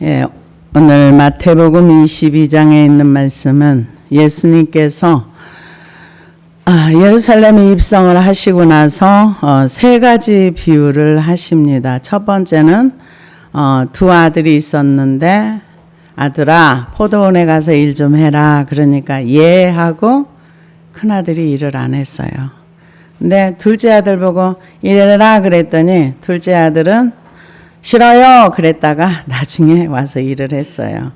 예, 오늘 마태복음 22장에 있는 말씀은 예수님께서 예루살렘에 입성을 하시고 나서 세 가지 비유를 하십니다. 첫 번째는 두 아들이 있었는데 아들아 포도원에 가서 일 좀 해라. 그러니까 예 하고 큰아들이 일을 안 했어요. 근데 둘째 아들 보고 일해라 그랬더니 둘째 아들은 싫어요 그랬다가 나중에 와서 일을 했어요.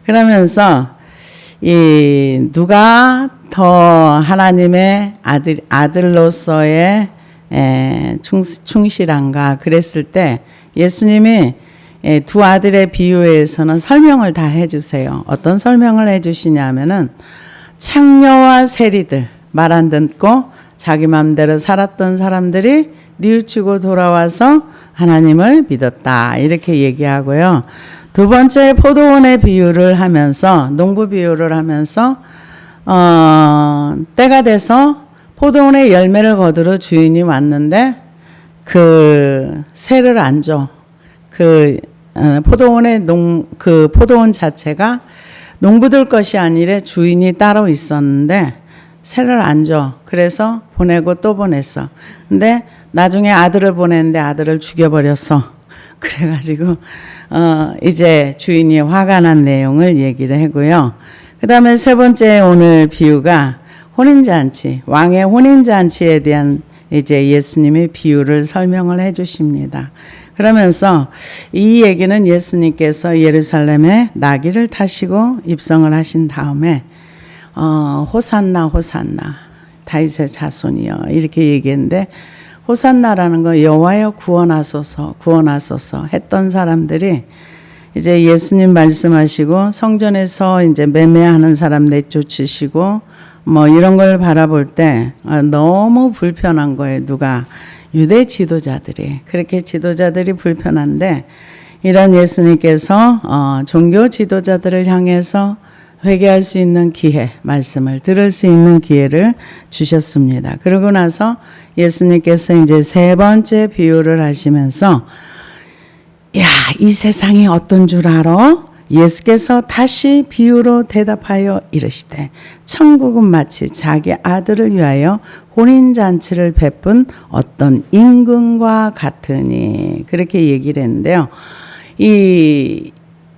그러면서 누가 더 하나님의 아들로서의 충실한가 그랬을 때 예수님이 두 아들의 비유에서는 설명을 다 해주세요. 어떤 설명을 해주시냐면은 창녀와 세리들 말 안 듣고 자기 마음대로 살았던 사람들이 뉘우치고 돌아와서 하나님을 믿었다 이렇게 얘기하고요. 두 번째 포도원의 비유를 하면서 농부 비유를 하면서 때가 돼서 포도원의 열매를 거두러 주인이 왔는데 그 새를 안 줘. 포도원의 그 포도원 자체가 농부들 것이 아니라 주인이 따로 있었는데 새를 안 줘. 그래서 보내고 또 보냈어. 근데 나중에 아들을 보냈는데 아들을 죽여버렸어. 그래가지고 이제 주인이 화가 난 내용을 얘기를 하고요. 그 다음에 세 번째 오늘 비유가 혼인잔치, 왕의 혼인잔치에 대한 이제 예수님의 비유를 설명을 해 주십니다. 그러면서 이 얘기는 예수님께서 예루살렘에 나귀를 타시고 입성을 하신 다음에 호산나 호산나 다윗의 자손이여 이렇게 얘기했는데 호산나라는 거 여호와여 구원하소서 구원하소서 했던 사람들이 이제 예수님 말씀하시고 성전에서 이제 매매하는 사람 내쫓으시고 뭐 이런 걸 바라볼 때 너무 불편한 거예요. 누가 유대 지도자들이 그렇게 지도자들이 불편한데 이런 예수님께서 종교 지도자들을 향해서 회개할 수 있는 기회, 말씀을 들을 수 있는 기회를 주셨습니다. 그러고 나서 예수님께서 이제 세 번째 비유를 하시면서 야, 이 세상이 어떤 줄 알아? 예수께서 다시 비유로 대답하여 이르시되 천국은 마치 자기 아들을 위하여 혼인잔치를 베푼 어떤 임금과 같으니 그렇게 얘기를 했는데요. 이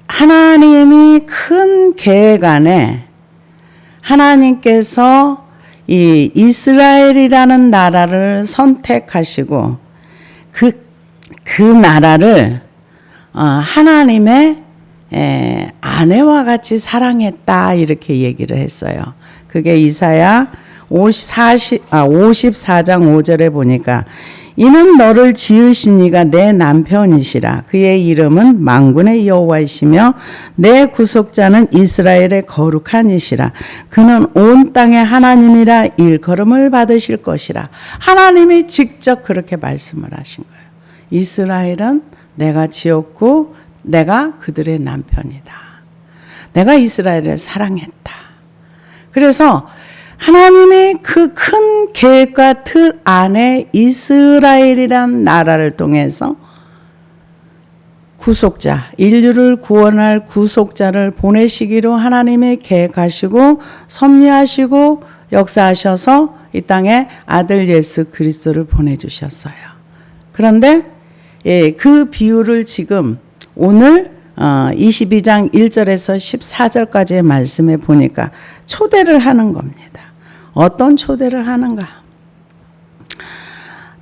하나님이 큰 계획 안에 하나님께서 이 이스라엘이라는 나라를 선택하시고 그 나라를 하나님의 아내와 같이 사랑했다 이렇게 얘기를 했어요. 그게 이사야 54장 5절에 보니까 이는 너를 지으신 이가 내 남편이시라. 그의 이름은 만군의 여호와이시며 내 구속자는 이스라엘의 거룩한 이시라. 그는 온 땅의 하나님이라 일컬음을 받으실 것이라. 하나님이 직접 그렇게 말씀을 하신 거예요. 이스라엘은 내가 지었고 내가 그들의 남편이다. 내가 이스라엘을 사랑했다. 그래서 하나님의 그 큰 계획과 틀 안에 이스라엘이란 나라를 통해서 구속자, 인류를 구원할 구속자를 보내시기로 하나님이 계획하시고 섭리하시고 역사하셔서 이 땅에 아들 예수 그리스도를 보내주셨어요. 그런데 그 비유를 지금 오늘 22장 1절에서 14절까지의 말씀에 보니까 초대를 하는 겁니다. 어떤 초대를 하는가?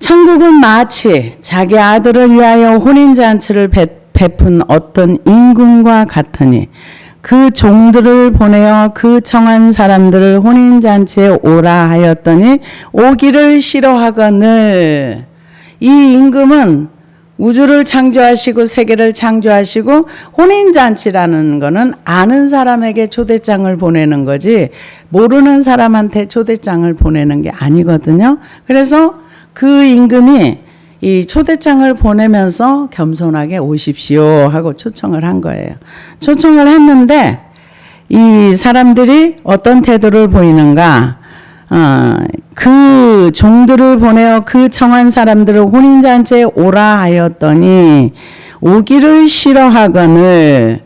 천국은 마치 자기 아들을 위하여 혼인잔치를 베푼 어떤 임금과 같으니 그 종들을 보내어 그 청한 사람들을 혼인잔치에 오라 하였더니 오기를 싫어하거늘 이 임금은 우주를 창조하시고 세계를 창조하시고 혼인잔치라는 거는 아는 사람에게 초대장을 보내는 거지 모르는 사람한테 초대장을 보내는 게 아니거든요. 그래서 그 임금이 이 초대장을 보내면서 겸손하게 오십시오 하고 초청을 한 거예요. 초청을 했는데 이 사람들이 어떤 태도를 보이는가? 그 종들을 보내어 그 청한 사람들을 혼인잔치에 오라 하였더니 오기를 싫어하거늘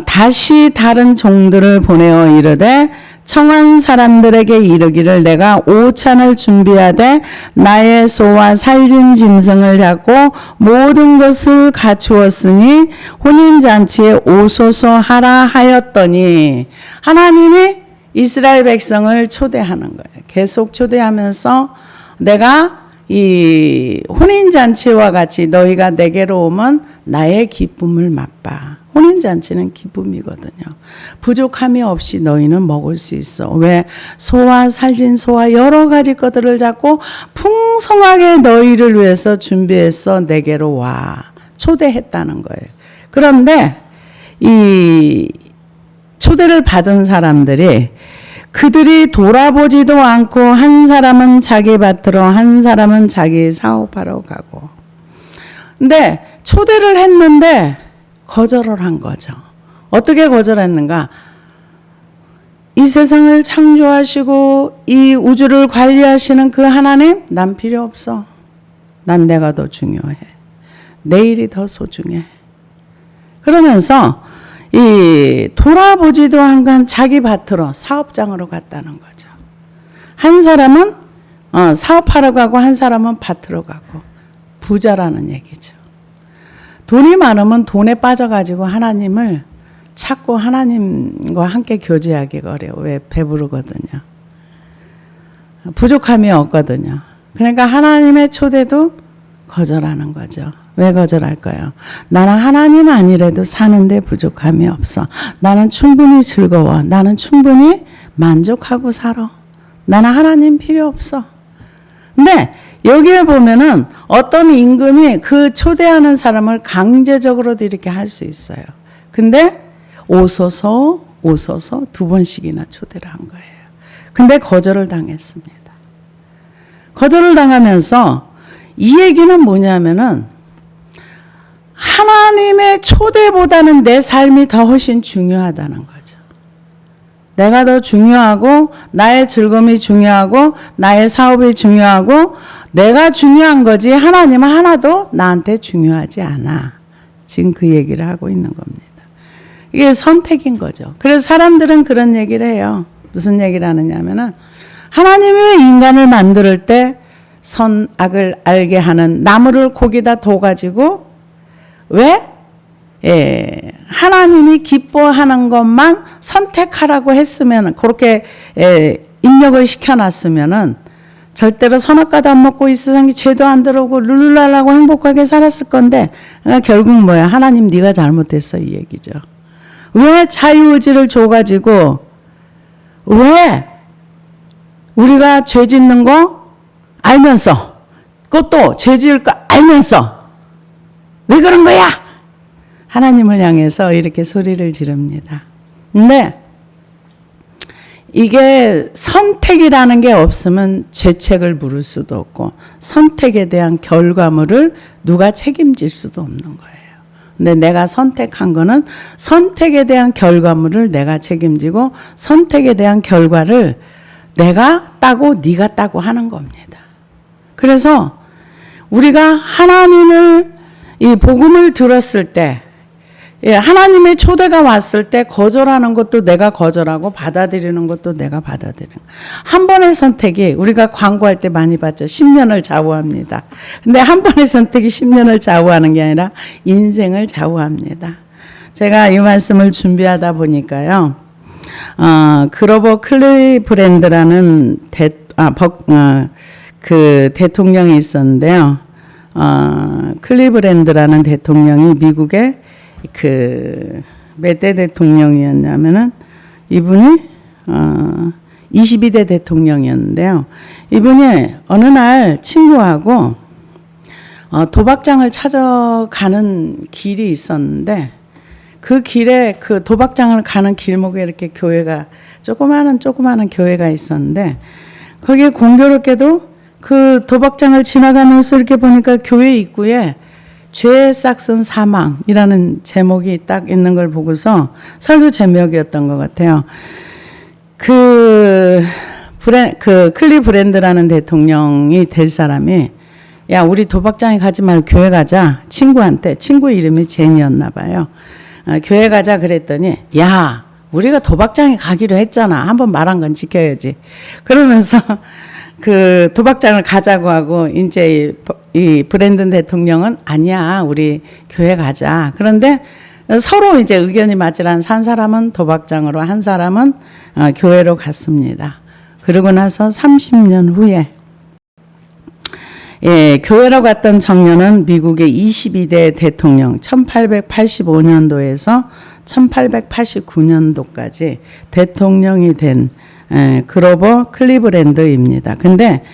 다시 다른 종들을 보내어 이르되 청한 사람들에게 이르기를 내가 오찬을 준비하되 나의 소와 살진 짐승을 잡고 모든 것을 갖추었으니 혼인잔치에 오소서 하라 하였더니 하나님이 이스라엘 백성을 초대하는 거예요. 계속 초대하면서 내가 이 혼인잔치와 같이 너희가 내게로 오면 나의 기쁨을 맛봐. 혼인잔치는 기쁨이거든요. 부족함이 없이 너희는 먹을 수 있어. 왜? 소와 살진 소와 여러 가지 것들을 잡고 풍성하게 너희를 위해서 준비해서 내게로 와. 초대했다는 거예요. 그런데 이 초대를 받은 사람들이 그들이 돌아보지도 않고 한 사람은 자기 밭으로 한 사람은 자기 사업하러 가고. 근데 초대를 했는데 거절을 한 거죠. 어떻게 거절했는가? 이 세상을 창조하시고 이 우주를 관리하시는 그 하나님, 난 필요 없어. 난 내가 더 중요해. 내일이 더 소중해. 그러면서 이 돌아보지도 않은 자기 밭으로 사업장으로 갔다는 거죠. 한 사람은 사업하러 가고 한 사람은 밭으로 가고 부자라는 얘기죠. 돈이 많으면 돈에 빠져가지고 하나님을 찾고 하나님과 함께 교제하기가 어려워. 왜? 배부르거든요. 부족함이 없거든요. 그러니까 하나님의 초대도 거절하는 거죠. 왜 거절할까요? 나는 하나님 아니래도 사는데 부족함이 없어. 나는 충분히 즐거워. 나는 충분히 만족하고 살아. 나는 하나님 필요 없어. 근데 여기에 보면은 어떤 임금이 그 초대하는 사람을 강제적으로도 이렇게 할 수 있어요. 근데 오소서 두 번씩이나 초대를 한 거예요. 근데 거절을 당했습니다. 거절을 당하면서 이 얘기는 뭐냐면은 하나님의 초대보다는 내 삶이 더 훨씬 중요하다는 거죠. 내가 더 중요하고 나의 즐거움이 중요하고 나의 사업이 중요하고 내가 중요한 거지 하나님은 하나도 나한테 중요하지 않아. 지금 그 얘기를 하고 있는 겁니다. 이게 선택인 거죠. 그래서 사람들은 그런 얘기를 해요. 무슨 얘기를 하느냐면은 하나님이 인간을 만들 때 선악을 알게 하는 나무를 거기다 둬가지고 왜? 하나님이 기뻐하는 것만 선택하라고 했으면 그렇게 입력을 시켜놨으면은 절대로 선악과도 안 먹고 이 세상에 죄도 안 들어오고 룰루랄라고 행복하게 살았을 건데 그러니까 결국 뭐야? 하나님 네가 잘못했어 이 얘기죠. 왜 자유의지를 줘가지고 왜 우리가 죄 짓는 거 알면서 그것도 죄 지을 거 알면서 왜 그런 거야? 하나님을 향해서 이렇게 소리를 지릅니다. 근데 이게 선택이라는 게 없으면 죄책을 물을 수도 없고 선택에 대한 결과물을 누가 책임질 수도 없는 거예요. 근데 내가 선택한 거는 선택에 대한 결과물을 내가 책임지고 선택에 대한 결과를 내가 따고 네가 따고 하는 겁니다. 그래서 우리가 하나님을 이 복음을 들었을 때 하나님의 초대가 왔을 때 거절하는 것도 내가 거절하고 받아들이는 것도 내가 받아들이는 거예요. 한 번의 선택이 우리가 광고할 때 많이 봤죠. 10년을 좌우합니다. 근데 한 번의 선택이 10년을 좌우하는 게 아니라 인생을 좌우합니다. 제가 이 말씀을 준비하다 보니까요. 그로버 클리브랜드라는 그 대통령이 있었는데요. 클리브랜드라는 대통령이 미국의 몇 대 대통령이었냐면은 이분이 22대 대통령이었는데요. 이분이 어느 날 친구하고 도박장을 찾아가는 길이 있었는데 그 길에 그 도박장을 가는 길목에 이렇게 교회가 조그마한 교회가 있었는데 거기에 공교롭게도 그 도박장을 지나가면서 이렇게 보니까 교회 입구에 죄의 싹슨 사망이라는 제목이 딱 있는 걸 보고서 설교 제목이었던 것 같아요. 그 클리브랜드라는 대통령이 될 사람이 야, 우리 도박장에 가지 말고 교회 가자. 친구 이름이 제니였나 봐요. 교회 가자 그랬더니 야, 우리가 도박장에 가기로 했잖아. 한번 말한 건 지켜야지. 그러면서 그 도박장을 가자고 하고 이제 이 브랜든 대통령은 아니야. 우리 교회 가자. 그런데 서로 이제 의견이 맞질 않아서 한 사람은 도박장으로 한 사람은 교회로 갔습니다. 그러고 나서 30년 후에 교회로 갔던 청년은 미국의 22대 대통령 1885년도에서 1889년도까지 대통령이 된 그로버 클리브랜드입니다. 근데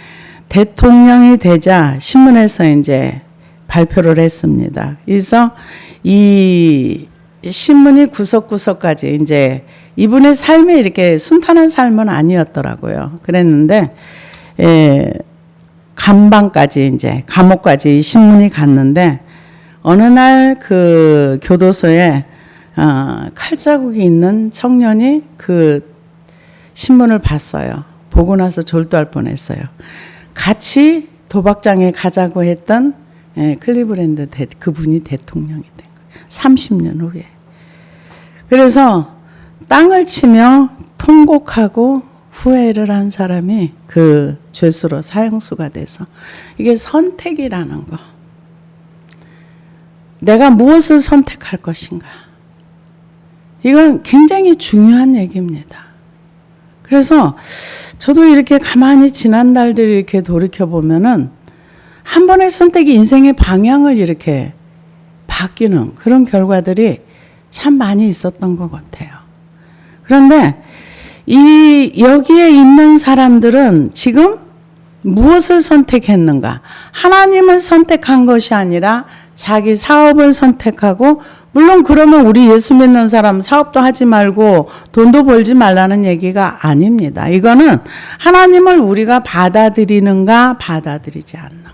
대통령이 되자 신문에서 이제 발표를 했습니다. 그래서 이 신문이 구석구석까지 이제 이분의 삶이 이렇게 순탄한 삶은 아니었더라고요. 그랬는데 감방까지 이제 감옥까지 신문이 갔는데 어느 날 그 교도소에 칼자국이 있는 청년이 그 신문을 봤어요. 보고 나서 졸도할 뻔했어요. 같이 도박장에 가자고 했던 클리브랜드 그분이 대통령이 된 거예요. 30년 후에. 그래서 땅을 치며 통곡하고 후회를 한 사람이 그 죄수로 사형수가 돼서 이게 선택이라는 거. 내가 무엇을 선택할 것인가. 이건 굉장히 중요한 얘기입니다. 그래서 저도 이렇게 가만히 지난 날들 이렇게 돌이켜보면은 한 번의 선택이 인생의 방향을 이렇게 바뀌는 그런 결과들이 참 많이 있었던 것 같아요. 그런데 여기에 있는 사람들은 지금 무엇을 선택했는가? 하나님을 선택한 것이 아니라 자기 사업을 선택하고, 물론 그러면 우리 예수 믿는 사람 사업도 하지 말고 돈도 벌지 말라는 얘기가 아닙니다. 이거는 하나님을 우리가 받아들이는가 받아들이지 않는가.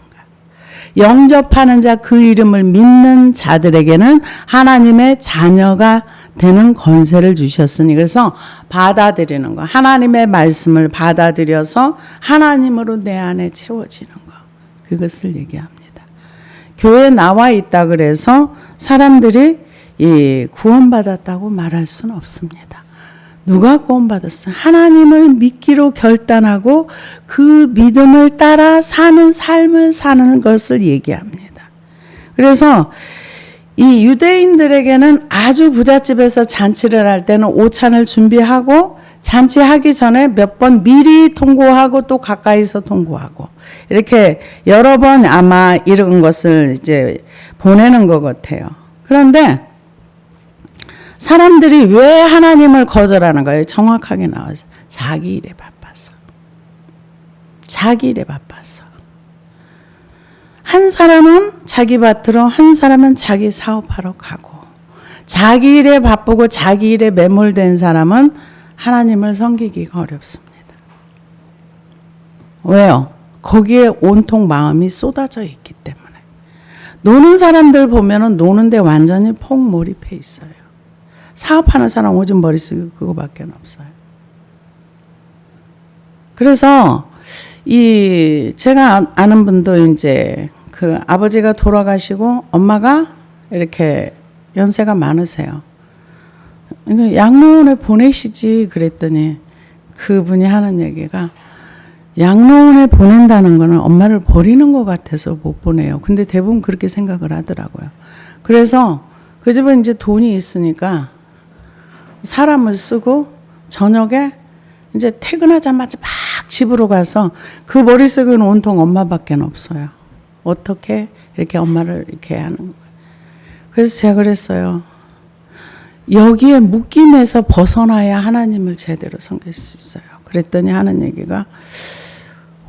영접하는 자, 그 이름을 믿는 자들에게는 하나님의 자녀가 되는 권세를 주셨으니, 그래서 받아들이는 거, 하나님의 말씀을 받아들여서 하나님으로 내 안에 채워지는 거, 그것을 얘기합니다. 교회에 나와 있다 그래서 사람들이 구원받았다고 말할 수는 없습니다. 누가 구원받았어요? 하나님을 믿기로 결단하고 그 믿음을 따라 사는 삶을 사는 것을 얘기합니다. 그래서 이 유대인들에게는 아주 부잣집에서 잔치를 할 때는 오찬을 준비하고 잔치하기 전에 몇 번 미리 통고하고 또 가까이서 통고하고 이렇게 여러 번 아마 이런 것을 이제 보내는 것 같아요. 그런데 사람들이 왜 하나님을 거절하는 거예요? 정확하게 나와서 자기 일에 바빠서. 자기 일에 바빠서. 한 사람은 자기 밭으로, 한 사람은 자기 사업하러 가고, 자기 일에 바쁘고 자기 일에 매몰된 사람은 하나님을 섬기기가 어렵습니다. 왜요? 거기에 온통 마음이 쏟아져 있기 때문에. 노는 사람들 보면은 노는데 완전히 폭몰입해 있어요. 사업하는 사람 오직 머릿속에 그거밖에 없어요. 그래서 제가 아는 분도 이제 그 아버지가 돌아가시고 엄마가 이렇게 연세가 많으세요. 양로원에 보내시지 그랬더니 그분이 하는 얘기가, 양로원에 보낸다는 거는 엄마를 버리는 것 같아서 못 보내요. 근데 대부분 그렇게 생각을 하더라고요. 그래서 그 집은 이제 돈이 있으니까 사람을 쓰고 저녁에 이제 퇴근하자마자 막 집으로 가서 그 머릿속에는 온통 엄마밖에 없어요. 어떻게 이렇게 엄마를 이렇게 하는 거예요. 그래서 제가 그랬어요. 여기에 묶임에서 벗어나야 하나님을 제대로 섬길 수 있어요. 그랬더니 하는 얘기가,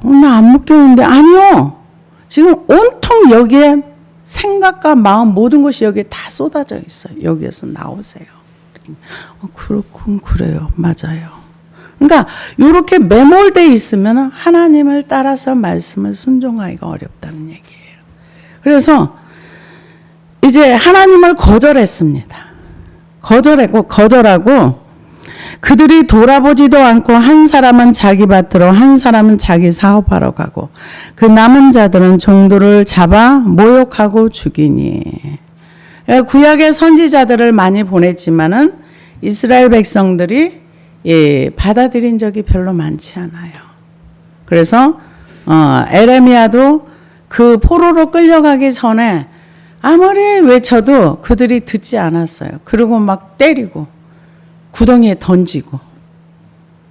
나 안 묶였는데. 아니요. 지금 온통 여기에 생각과 마음 모든 것이 여기에 다 쏟아져 있어요. 여기에서 나오세요. 그렇군, 그래요. 맞아요. 그러니까 이렇게 매몰돼 있으면 하나님을 따라서 말씀을 순종하기가 어렵다는 얘기예요. 그래서 이제 하나님을 거절했습니다. 거절하고 그들이 돌아보지도 않고 한 사람은 자기 밭으로 한 사람은 자기 사업하러 가고 그 남은 자들은 종들을 잡아 모욕하고 죽이니. 구약의 선지자들을 많이 보냈지만은 이스라엘 백성들이 받아들인 적이 별로 많지 않아요. 그래서 에레미야도 그 포로로 끌려가기 전에 아무리 외쳐도 그들이 듣지 않았어요. 그리고 막 때리고 구덩이에 던지고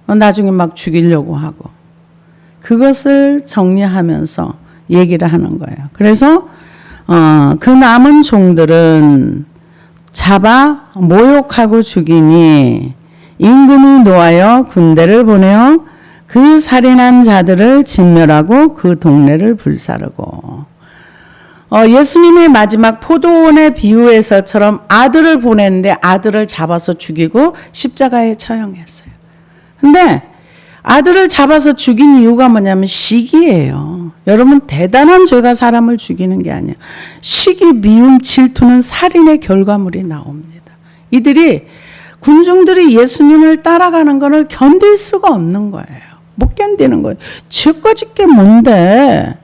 나중에 막 죽이려고 하고 그것을 정리하면서 얘기를 하는 거예요. 그래서 그 남은 종들은 잡아 모욕하고 죽이니 임금이 노하여 군대를 보내어 그 살인한 자들을 진멸하고 그 동네를 불사르고. 예수님의 마지막 포도원의 비유에서처럼 아들을 보냈는데 아들을 잡아서 죽이고 십자가에 처형했어요. 근데 아들을 잡아서 죽인 이유가 뭐냐면 시기예요. 여러분, 대단한 죄가 사람을 죽이는 게 아니에요. 시기, 미움, 질투는 살인의 결과물이 나옵니다. 이들이 군중들이 예수님을 따라가는 것을 견딜 수가 없는 거예요. 못 견디는 거예요. 죄까지 게 뭔데?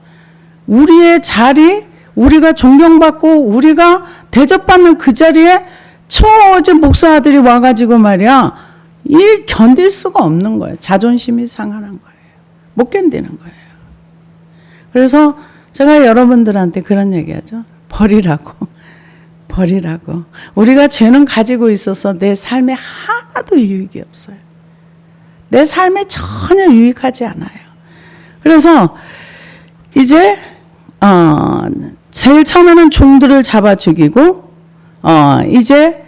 우리의 자리, 우리가 존경받고 우리가 대접받는 그 자리에 어제 목사 아들이 와가지고 말이야, 이 견딜 수가 없는 거예요. 자존심이 상하는 거예요. 못 견디는 거예요. 그래서 제가 여러분들한테 그런 얘기하죠. 버리라고. 버리라고. 우리가 죄는 가지고 있어서 내 삶에 하나도 유익이 없어요. 내 삶에 전혀 유익하지 않아요. 그래서 이제 제일 처음에는 종들을 잡아 죽이고 이제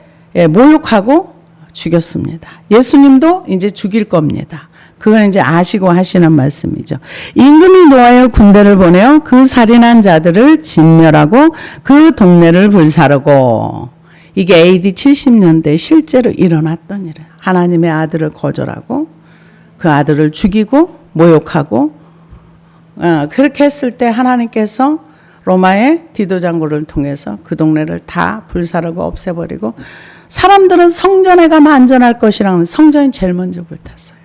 모욕하고 죽였습니다. 예수님도 이제 죽일 겁니다. 그건 이제 아시고 하시는 말씀이죠. 임금이 노하여 군대를 보내어 그 살인한 자들을 진멸하고 그 동네를 불사르고. 이게 AD 70년대 실제로 일어났던 일이에요. 하나님의 아들을 거절하고 그 아들을 죽이고 모욕하고 그렇게 했을 때 하나님께서 로마의 디도 장군을 통해서 그 동네를 다 불사르고 없애버리고 사람들은 성전에 가면 안전할 것이라면 성전이 제일 먼저 불탔어요.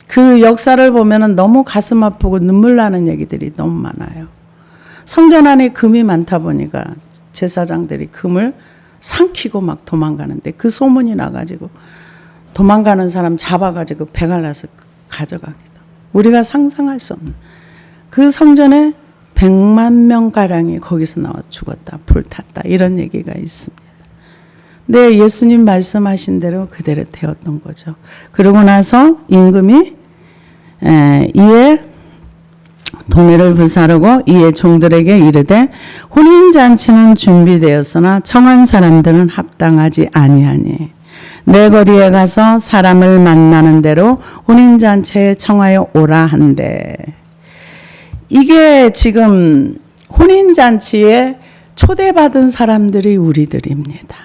그 역사를 보면 너무 가슴 아프고 눈물 나는 얘기들이 너무 많아요. 성전 안에 금이 많다 보니까 제사장들이 금을 삼키고 막 도망가는데 그 소문이 나가지고 도망가는 사람 잡아가지고 배갈라서 가져가기도. 우리가 상상할 수 없는. 그 성전에 100만 명가량이 거기서 나와 죽었다, 불탔다 이런 얘기가 있습니다. 네, 예수님 말씀하신 대로 그대로 되었던 거죠. 그러고 나서 임금이 이에 동네를 불사르고 이에 종들에게 이르되 혼인잔치는 준비되었으나 청한 사람들은 합당하지 아니하니 내 거리에 가서 사람을 만나는 대로 혼인잔치에 청하여 오라 한대. 이게 지금 혼인잔치에 초대받은 사람들이 우리들입니다.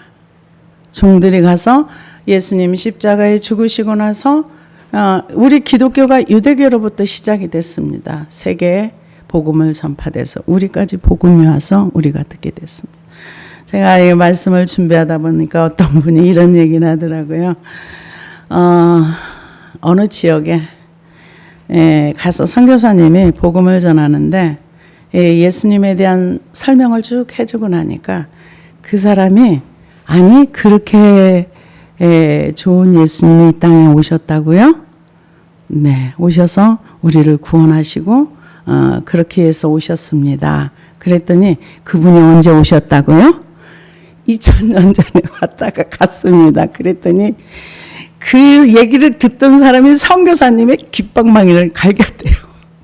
종들이 가서 예수님 십자가에 죽으시고 나서 우리 기독교가 유대교로부터 시작이 됐습니다. 세계에 복음을 전파돼서 우리까지 복음이 와서 우리가 듣게 됐습니다. 제가 이 말씀을 준비하다 보니까 어떤 분이 이런 얘기를 하더라고요. 어느 지역에 가서 선교사님이 복음을 전하는데 예수님에 대한 설명을 쭉 해주고 나니까 그 사람이 아니 그렇게 좋은 예수님이 이 땅에 오셨다고요? 네, 오셔서 우리를 구원하시고 그렇게 해서 오셨습니다. 그랬더니 그분이 언제 오셨다고요? 2000년 전에 왔다가 갔습니다. 그랬더니 그 얘기를 듣던 사람이 선교사님의 귓방망이를 갈겼대요.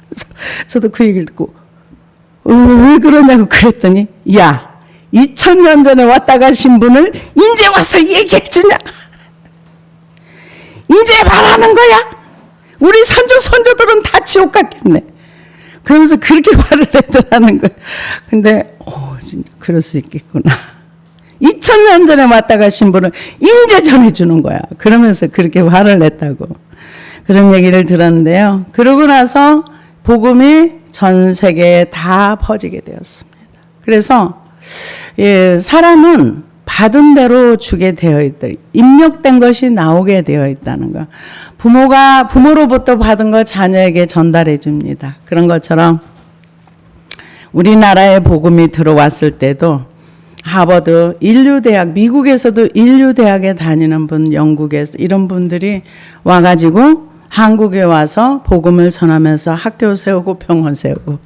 그래서 저도 그 얘기를 듣고 왜 그러냐고 그랬더니 야 2000년 전에 왔다 가신 분을 이제 와서 얘기해 주냐? 이제 말하는 거야? 우리 선조들은 다 지옥 갔겠네. 그러면서 그렇게 화를 내더라는 거예요. 근데 진짜 그럴 수 있겠구나. 2000년 전에 왔다 가신 분은 이제 전해주는 거야. 그러면서 그렇게 화를 냈다고. 그런 얘기를 들었는데요. 그러고 나서 복음이 전 세계에 다 퍼지게 되었습니다. 그래서 사람은 받은 대로 주게 되어 있다. 입력된 것이 나오게 되어 있다는 거. 부모가 부모로부터 받은 거 자녀에게 전달해 줍니다. 그런 것처럼 우리나라에 복음이 들어왔을 때도 하버드 인류대학, 미국에서도 인류대학에 다니는 분, 영국에서 이런 분들이 와가지고 한국에 와서 복음을 전하면서 학교 세우고 병원 세우고,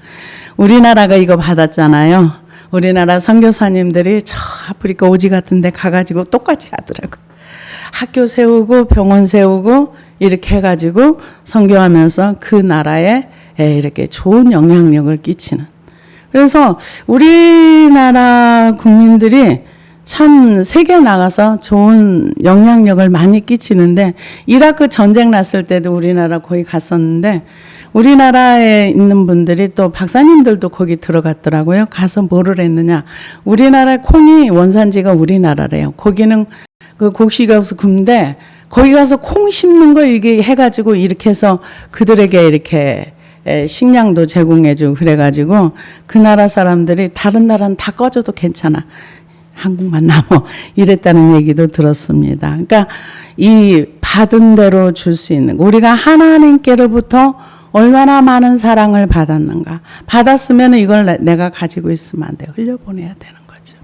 우리나라가 이거 받았잖아요. 우리나라 선교사님들이 저 아프리카 오지 같은 데 가가지고 똑같이 하더라고요. 학교 세우고 병원 세우고 이렇게 해가지고 선교하면서 그 나라에 이렇게 좋은 영향력을 끼치는. 그래서 우리나라 국민들이 참 세계 나가서 좋은 영향력을 많이 끼치는데, 이라크 전쟁 났을 때도 우리나라 거기 갔었는데 우리나라에 있는 분들이 또 박사님들도 거기 들어갔더라고요. 가서 뭐를 했느냐. 우리나라 콩이 원산지가 우리나라래요. 거기는 그 곡식업소 군데 거기 가서 콩 심는 걸 이렇게 해가지고 이렇게 해서 그들에게 이렇게 식량도 제공해주고 그래가지고 그 나라 사람들이 다른 나라는 다 꺼져도 괜찮아. 한국만 남아. 이랬다는 얘기도 들었습니다. 그러니까 이 받은 대로 줄 수 있는, 우리가 하나님께로부터 얼마나 많은 사랑을 받았는가. 받았으면 이걸 내가 가지고 있으면 안 돼요. 흘려보내야 되는 거죠.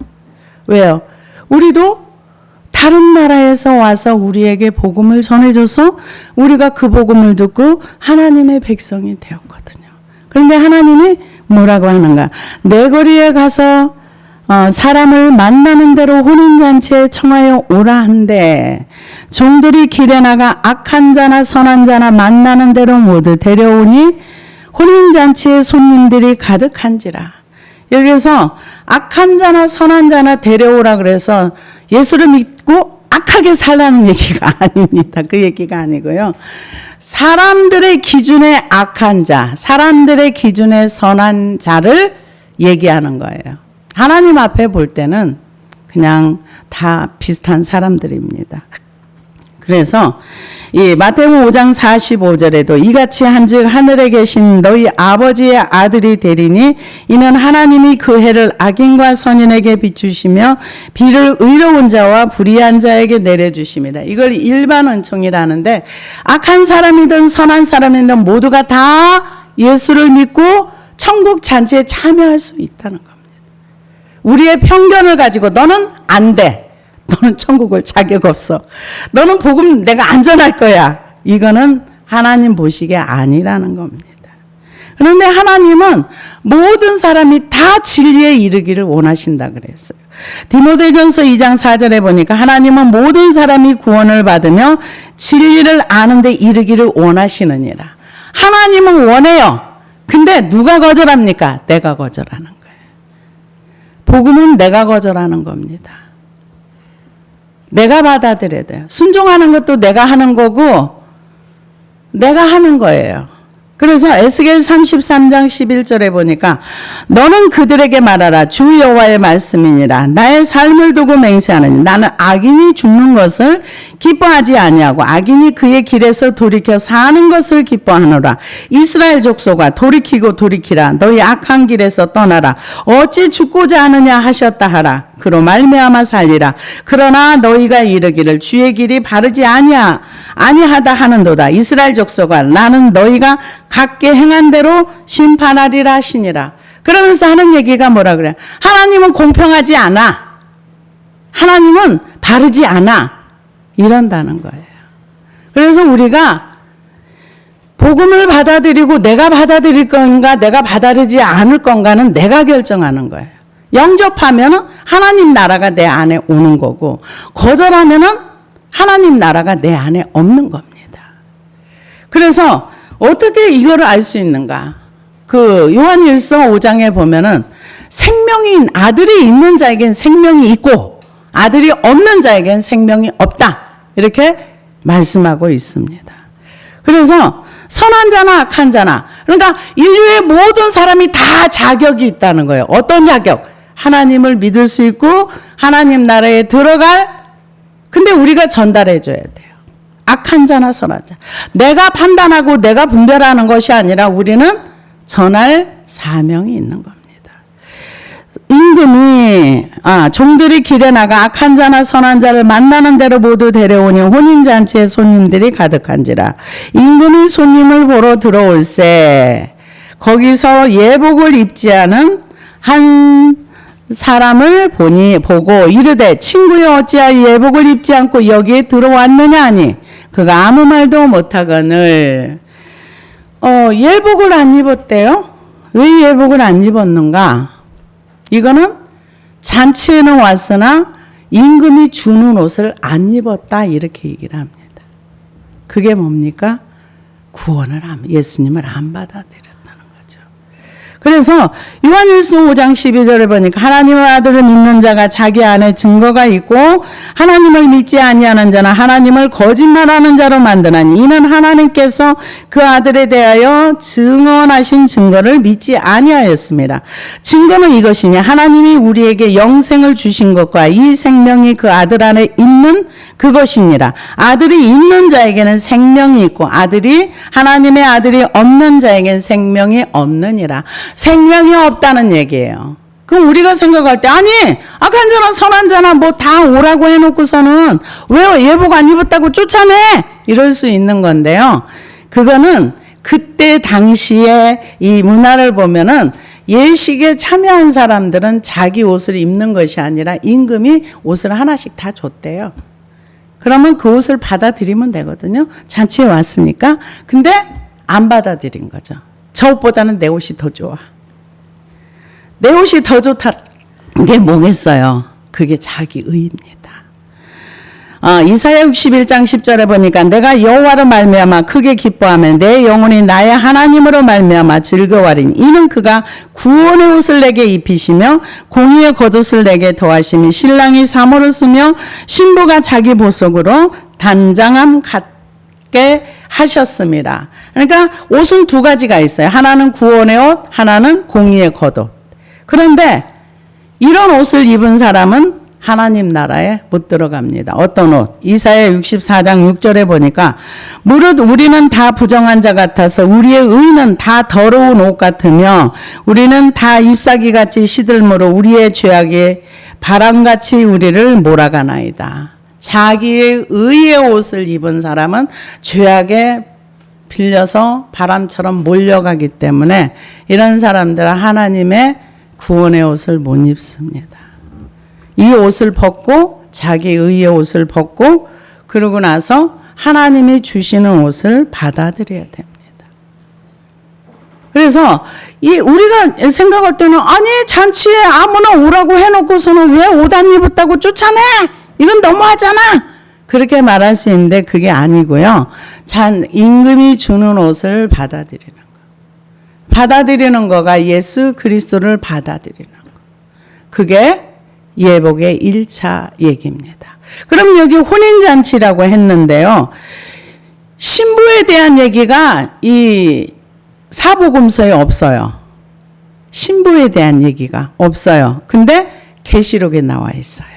왜요? 우리도 다른 나라에서 와서 우리에게 복음을 전해줘서 우리가 그 복음을 듣고 하나님의 백성이 되었거든요. 그런데 하나님이 뭐라고 하는가? 내 거리에 가서 사람을 만나는 대로 혼인잔치에 청하여 오라 한데, 종들이 길에 나가 악한 자나 선한 자나 만나는 대로 모두 데려오니 혼인잔치에 손님들이 가득한지라. 여기서 악한 자나 선한 자나 데려오라 그래서 예수를 믿고 악하게 살라는 얘기가 아닙니다. 그 얘기가 아니고요. 사람들의 기준에 악한 자, 사람들의 기준에 선한 자를 얘기하는 거예요. 하나님 앞에 볼 때는 그냥 다 비슷한 사람들입니다. 그래서 이 마태복음 5장 45절에도 이같이 한즉 하늘에 계신 너희 아버지의 아들이 되리니 이는 하나님이 그 해를 악인과 선인에게 비추시며 비를 의로운 자와 불의한 자에게 내려주심이라. 이걸 일반 은총이라는데, 악한 사람이든 선한 사람이든 모두가 다 예수를 믿고 천국 잔치에 참여할 수 있다는 겁니다. 우리의 편견을 가지고 너는 안 돼. 너는 천국을 자격 없어. 너는 복음 내가 안전할 거야. 이거는 하나님 보시기에 아니라는 겁니다. 그런데 하나님은 모든 사람이 다 진리에 이르기를 원하신다 그랬어요. 디모데전서 2장 4절에 보니까 하나님은 모든 사람이 구원을 받으며 진리를 아는 데 이르기를 원하시느니라. 하나님은 원해요. 근데 누가 거절합니까? 내가 거절하는 거예요. 복음은 내가 거절하는 겁니다. 내가 받아들여야 돼요. 순종하는 것도 내가 하는 거고 내가 하는 거예요. 그래서 에스겔 33장 11절에 보니까 너는 그들에게 말하라. 주 여호와의 말씀이니라. 나의 삶을 두고 맹세하느니 나는 악인이 죽는 것을 기뻐하지 아니하고 악인이 그의 길에서 돌이켜 사는 것을 기뻐하노라. 이스라엘 족속아 돌이키고 돌이키라. 너희 악한 길에서 떠나라. 어찌 죽고자 하느냐 하셨다 하라. 그로 말미암아 살리라. 그러나 너희가 이르기를 주의 길이 바르지 아니하다 하는도다. 이스라엘 족속아 나는 너희가 각기 행한 대로 심판하리라 하시니라. 그러면서 하는 얘기가 뭐라 그래? 하나님은 공평하지 않아. 하나님은 바르지 않아. 이런다는 거예요. 그래서 우리가 복음을 받아들이고 내가 받아들일 건가 내가 받아들이지 않을 건가는 내가 결정하는 거예요. 영접하면은 하나님 나라가 내 안에 오는 거고, 거절하면은 하나님 나라가 내 안에 없는 겁니다. 그래서 어떻게 이거를 알 수 있는가? 그 요한일서 5장에 보면은 생명이 아들이 있는 자에겐 생명이 있고 아들이 없는 자에겐 생명이 없다. 이렇게 말씀하고 있습니다. 그래서 선한 자나 악한 자나, 그러니까 인류의 모든 사람이 다 자격이 있다는 거예요. 어떤 자격? 하나님을 믿을 수 있고 하나님 나라에 들어갈, 근데 우리가 전달해 줘야 돼요. 악한 자나 선한 자. 내가 판단하고 내가 분별하는 것이 아니라 우리는 전할 사명이 있는 겁니다. 임금이 종들이 길에 나가 악한 자나 선한 자를 만나는 대로 모두 데려오니 혼인잔치에 손님들이 가득한지라. 임금이 손님을 보러 들어올세 거기서 예복을 입지 않은 한 사람을 보고 이르되 친구여 어찌하여 예복을 입지 않고 여기에 들어왔느냐 하니 그가 아무 말도 못하거늘. 예복을 안 입었대요. 왜 예복을 안 입었는가? 이거는 잔치에는 왔으나 임금이 주는 옷을 안 입었다 이렇게 얘기를 합니다. 그게 뭡니까? 예수님을 안 받아들였다는 거죠. 그래서 요한일서 5장 12절에 보니까 하나님의 아들을 믿는 자가 자기 안에 증거가 있고 하나님을 믿지 아니하는 자는 하나님을 거짓말하는 자로 만드나니 이는 하나님께서 그 아들에 대하여 증언하신 증거를 믿지 아니하였습니다. 증거는 이것이니 하나님이 우리에게 영생을 주신 것과 이 생명이 그 아들 안에 있는 그것이니라. 아들이 있는 자에게는 생명이 있고 하나님의 아들이 없는 자에게는 생명이 없느니라. 생명이 없다는 얘기예요. 그럼 우리가 생각할 때 악한 자나 선한 자나 뭐 다 오라고 해놓고서는 왜 예복 안 입었다고 쫓아내? 이럴 수 있는 건데요. 그거는 그때 당시에 이 문화를 보면은 예식에 참여한 사람들은 자기 옷을 입는 것이 아니라 임금이 옷을 하나씩 다 줬대요. 그러면 그 옷을 받아들이면 되거든요. 잔치에 왔으니까. 근데 안 받아들인 거죠. 저 옷보다는 내 옷이 더 좋아. 내 옷이 더 좋다는 게 뭐겠어요? 그게 자기 의입니다. 이사야 61장 10절에 보니까 내가 여호와로 말미암아 크게 기뻐하며 내 영혼이 나의 하나님으로 말미암아 즐거워하리니 이는 그가 구원의 옷을 내게 입히시며 공의의 겉옷을 내게 더하시니 신랑이 사모를 쓰며 신부가 자기 보석으로 단장함 갖게 하셨습니다. 그러니까 옷은 두 가지가 있어요. 하나는 구원의 옷, 하나는 공의의 겉옷. 그런데 이런 옷을 입은 사람은 하나님 나라에 못 들어갑니다. 어떤 옷? 이사야 64장 6절에 보니까 무릇 우리는 다 부정한 자 같아서 우리의 의는 다 더러운 옷 같으며 우리는 다 잎사귀같이 시들므로 우리의 죄악이 바람같이 우리를 몰아가나이다. 자기의 의의 옷을 입은 사람은 죄악에 빌려서 바람처럼 몰려가기 때문에 이런 사람들은 하나님의 구원의 옷을 못 입습니다. 이 옷을 벗고 자기 의의 옷을 벗고 그러고 나서 하나님이 주시는 옷을 받아들여야 됩니다. 그래서 우리가 생각할 때는 잔치에 아무나 오라고 해놓고서는 왜 옷 안 입었다고 쫓아내? 이건 너무하잖아. 그렇게 말할 수 있는데 그게 아니고요. 임금이 주는 옷을 받아들이는 거. 받아들이는 거가 예수 그리스도를 받아들이는 거. 그게 예복의 1차 얘기입니다. 그럼 여기 혼인잔치라고 했는데요. 신부에 대한 얘기가 이 사복음서에 없어요. 신부에 대한 얘기가 없어요. 근데 계시록에 나와 있어요.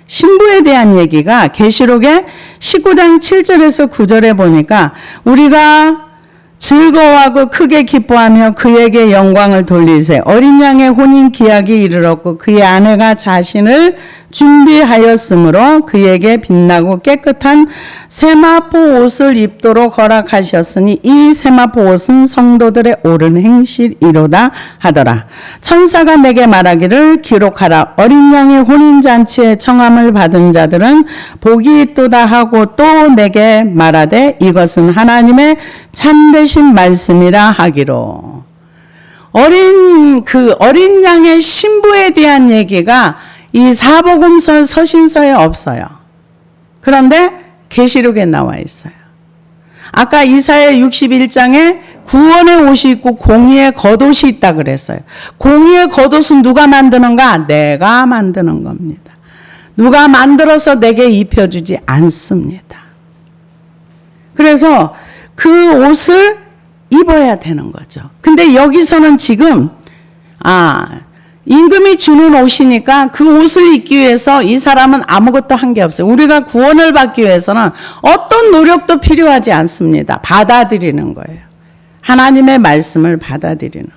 신부에 대한 얘기가 계시록의 19장 7절에서 9절에 보니까 우리가 즐거워하고 크게 기뻐하며 그에게 영광을 돌리세. 어린 양의 혼인 기약이 이르렀고 그의 아내가 자신을 준비하였으므로 그에게 빛나고 깨끗한 세마포 옷을 입도록 허락하셨으니 이 세마포 옷은 성도들의 옳은 행실이로다 하더라. 천사가 내게 말하기를 기록하라. 어린 양의 혼인잔치에 청함을 받은 자들은 복이 있도다 하고 또 내게 말하되 이것은 하나님의 참되신 말씀이라 하기로. 어린 양의 신부에 대한 얘기가 이 사복음서 서신서에 없어요. 그런데 계시록에 나와 있어요. 아까 이사야 61장에 구원의 옷이 있고 공의의 겉옷이 있다 그랬어요. 공의의 겉옷은 누가 만드는가? 내가 만드는 겁니다. 누가 만들어서 내게 입혀주지 않습니다. 그래서 그 옷을 입어야 되는 거죠. 근데 여기서는 지금 임금이 주는 옷이니까 그 옷을 입기 위해서 이 사람은 아무것도 한 게 없어요. 우리가 구원을 받기 위해서는 어떤 노력도 필요하지 않습니다. 받아들이는 거예요. 하나님의 말씀을 받아들이는 거.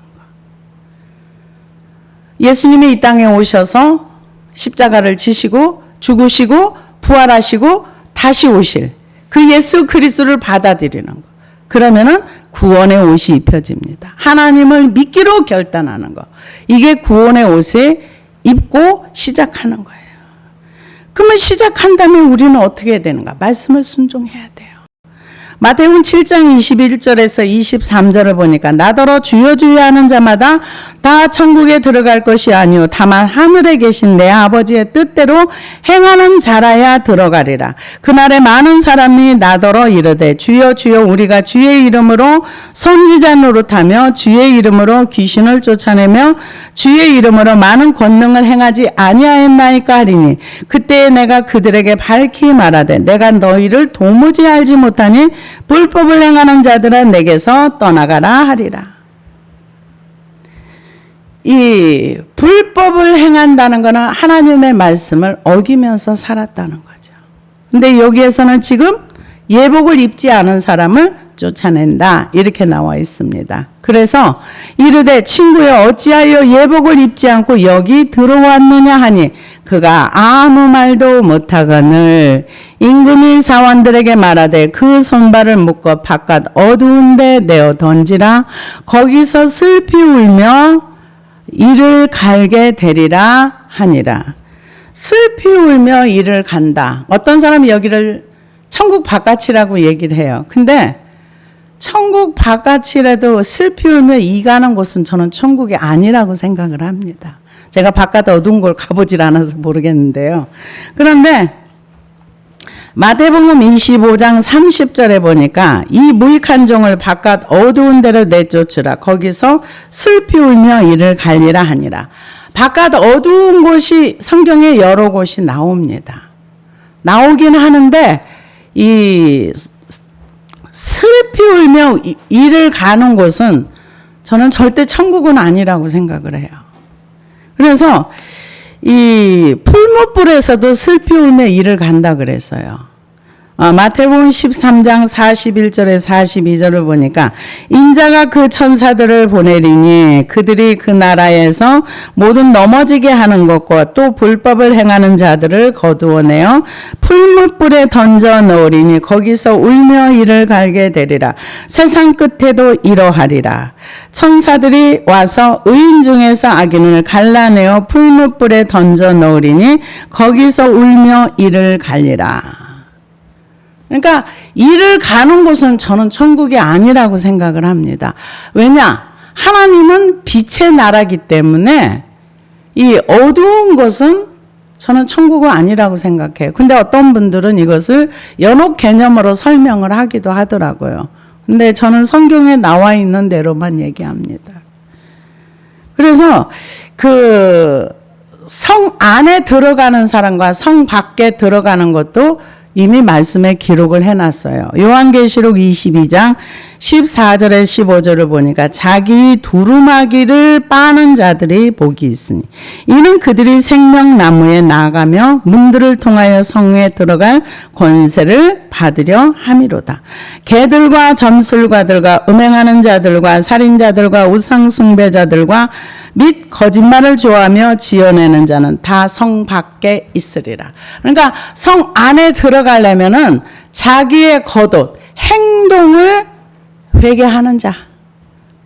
예수님이 이 땅에 오셔서 십자가를 지시고 죽으시고 부활하시고 다시 오실 그 예수 그리스도를 받아들이는 거. 그러면은 구원의 옷이 입혀집니다. 하나님을 믿기로 결단하는 거. 이게 구원의 옷을 입고 시작하는 거예요. 그러면 시작한다면 우리는 어떻게 해야 되는가? 말씀을 순종해야 돼요. 마태복음 7장 21절에서 23절을 보니까 나더러 주여 주여 하는 자마다 다 천국에 들어갈 것이 아니요 다만 하늘에 계신 내 아버지의 뜻대로 행하는 자라야 들어가리라. 그날에 많은 사람이 나더러 이르되 주여 주여 우리가 주의 이름으로 선지자 노릇하며 주의 이름으로 귀신을 쫓아내며 주의 이름으로 많은 권능을 행하지 아니하였나이까 하리니 그때에 내가 그들에게 밝히 말하되 내가 너희를 도무지 알지 못하니 불법을 행하는 자들은 내게서 떠나가라 하리라. 이 불법을 행한다는 것은 하나님의 말씀을 어기면서 살았다는 거죠. 근데 여기에서는 지금 예복을 입지 않은 사람을 쫓아낸다 이렇게 나와 있습니다. 그래서 이르되 친구여 어찌하여 예복을 입지 않고 여기 들어왔느냐 하니 그가 아무 말도 못하거늘 임금이 사원들에게 말하되 그 손발을 묶어 바깥 어두운 데 내어 던지라. 거기서 슬피 울며 이를 갈게 되리라 하니라. 슬피 울며 이를 간다. 어떤 사람이 여기를 천국 바깥이라고 얘기를 해요. 근데 천국 바깥이라도 슬피 울며 이 가는 곳은 저는 천국이 아니라고 생각을 합니다. 제가 바깥 어두운 걸 가보질 않아서 모르겠는데요. 그런데 마태복음 25장 30절에 보니까 이 무익한 종을 바깥 어두운 데로 내쫓으라. 거기서 슬피 울며 이를 갈리라 하니라. 바깥 어두운 곳이 성경에 여러 곳이 나옵니다. 나오긴 하는데 이 슬피 울며 이를 가는 곳은 저는 절대 천국은 아니라고 생각을 해요. 그래서 이 풀무불에서도 슬피 울며 이를 간다 그랬어요. 마태복음 13장 41절에 42절을 보니까 인자가 그 천사들을 보내리니 그들이 그 나라에서 모든 넘어지게 하는 것과 또 불법을 행하는 자들을 거두어내어 풀무불에 던져 넣으리니 거기서 울며 이를 갈게 되리라. 세상 끝에도 이러하리라. 천사들이 와서 의인 중에서 악인을 갈라내어 풀무불에 던져 넣으리니 거기서 울며 이를 갈리라. 그러니까 이를 가는 곳은 저는 천국이 아니라고 생각을 합니다. 왜냐? 하나님은 빛의 나라이기 때문에 이 어두운 곳은 저는 천국은 아니라고 생각해요. 근데 어떤 분들은 이것을 연옥 개념으로 설명을 하기도 하더라고요. 근데 저는 성경에 나와 있는 대로만 얘기합니다. 그래서 그 성 안에 들어가는 사람과 성 밖에 들어가는 것도 이미 말씀에 기록을 해놨어요. 요한계시록 22장 14절에 15절을 보니까 자기 두루마기를 빠는 자들이 복이 있으니 이는 그들이 생명나무에 나아가며 문들을 통하여 성에 들어갈 권세를 받으려 함이로다. 개들과 점술가들과 음행하는 자들과 살인자들과 우상숭배자들과 및 거짓말을 좋아하며 지어내는 자는 다 성 밖에 있으리라. 그러니까 성 안에 들어가려면은 자기의 겉옷, 행동을 회개하는 자.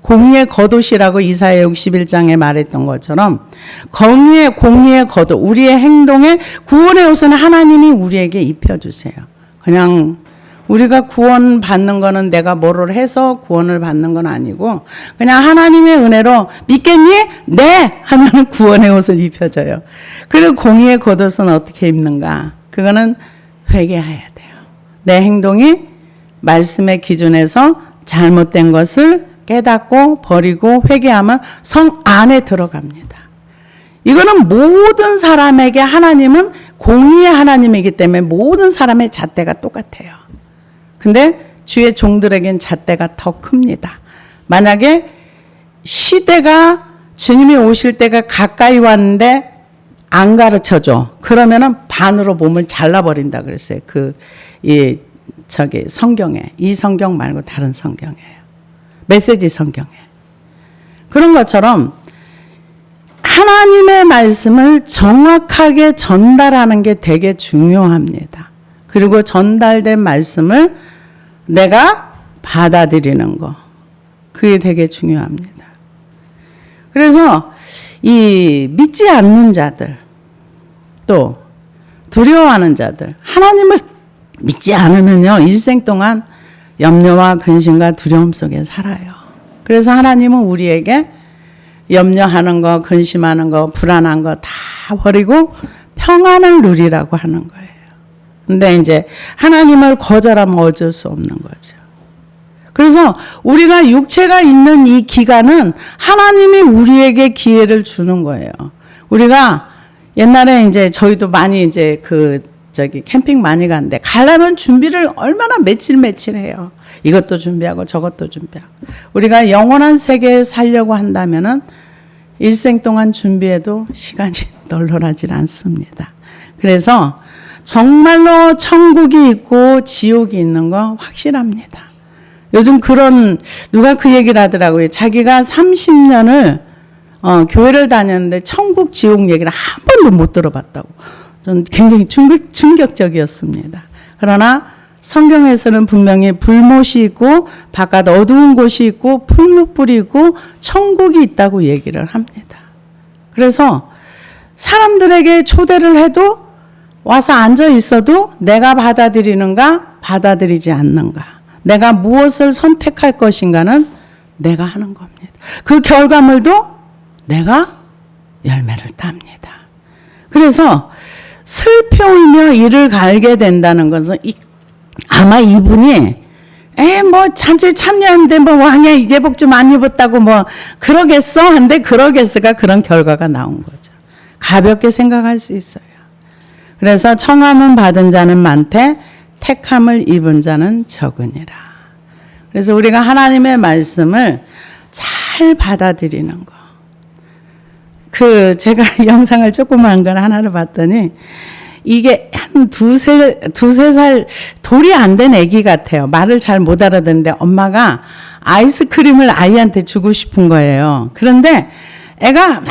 공의의 겉옷이라고 이사야 61장에 말했던 것처럼 공의의 겉옷, 우리의 행동에 구원의 옷은 하나님이 우리에게 입혀주세요. 그냥 우리가 구원 받는 거는 내가 뭐를 해서 구원을 받는 건 아니고 그냥 하나님의 은혜로 믿겠니? 네! 하면 구원의 옷을 입혀줘요. 그리고 공의의 겉옷은 어떻게 입는가? 그거는 회개해야 돼요. 내 행동이 말씀의 기준에서 잘못된 것을 깨닫고 버리고 회개하면 성 안에 들어갑니다. 이거는 모든 사람에게 하나님은 공의의 하나님이기 때문에 모든 사람의 잣대가 똑같아요. 근데 주의 종들에겐 잣대가 더 큽니다. 만약에 시대가 주님이 오실 때가 가까이 왔는데 안 가르쳐줘. 그러면은 반으로 몸을 잘라버린다 그랬어요. 성경에. 이 성경 말고 다른 성경이에요. 메시지 성경에. 그런 것처럼 하나님의 말씀을 정확하게 전달하는 게 되게 중요합니다. 그리고 전달된 말씀을 내가 받아들이는 거. 그게 되게 중요합니다. 그래서 이 믿지 않는 자들, 또 두려워하는 자들, 하나님을 믿지 않으면요, 일생 동안 염려와 근심과 두려움 속에 살아요. 그래서 하나님은 우리에게 염려하는 거, 근심하는 거, 불안한 거 다 버리고 평안을 누리라고 하는 거예요. 근데 이제 하나님을 거절하면 어쩔 수 없는 거죠. 그래서 우리가 육체가 있는 이 기간은 하나님이 우리에게 기회를 주는 거예요. 우리가 옛날에 이제 저희도 많이 이제 캠핑 많이 갔는데 가려면 준비를 얼마나 며칠 해요. 이것도 준비하고 저것도 준비하고. 우리가 영원한 세계에 살려고 한다면은 일생 동안 준비해도 시간이 널널하지 않습니다. 그래서 정말로 천국이 있고 지옥이 있는 거 확실합니다. 요즘 누가 그 얘기를 하더라고요. 자기가 30년을 교회를 다녔는데 천국 지옥 얘기를 한 번도 못 들어봤다고. 전 굉장히 충격적이었습니다. 그러나 성경에서는 분명히 불못이 있고 바깥 어두운 곳이 있고 풀무불이 있고 천국이 있다고 얘기를 합니다. 그래서 사람들에게 초대를 해도 와서 앉아 있어도 내가 받아들이는가 받아들이지 않는가, 내가 무엇을 선택할 것인가는 내가 하는 겁니다. 그 결과물도 내가 열매를 tab니다. 그래서 슬피 울며 이를 갈게 된다는 것은 아마 이분이 잔치 참여했는데 왕의 예복 좀 안 입었다고 그러겠어? 한데 그러겠어가 그런 결과가 나온 거죠. 가볍게 생각할 수 있어요. 그래서 청함은 받은 자는 많되 택함을 입은 자는 적으니라. 그래서 우리가 하나님의 말씀을 잘 받아들이는 거. 제가 영상을 조그마한 걸 하나를 봤더니 이게 한 두세 살 돌이 안 된 아기 같아요. 말을 잘 못 알아듣는데 엄마가 아이스크림을 아이한테 주고 싶은 거예요. 그런데 애가 막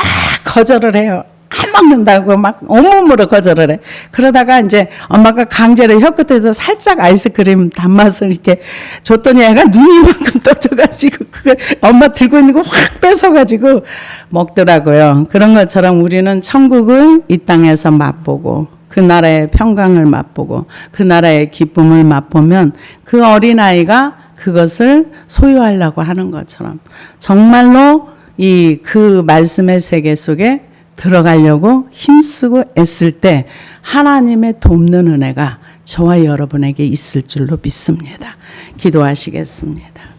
거절을 해요. 안 먹는다고 막 온몸으로 거절을 해. 그러다가 이제 엄마가 강제로 혀끝에서 살짝 아이스크림 단맛을 이렇게 줬더니 애가 눈이 이만큼 떠져가지고 그걸 엄마 들고 있는 거 확 뺏어가지고 먹더라고요. 그런 것처럼 우리는 천국을 이 땅에서 맛보고 그 나라의 평강을 맛보고 그 나라의 기쁨을 맛보면 그 어린아이가 그것을 소유하려고 하는 것처럼 정말로 그 말씀의 세계 속에 들어가려고 힘쓰고 애쓸 때 하나님의 돕는 은혜가 저와 여러분에게 있을 줄로 믿습니다. 기도하시겠습니다.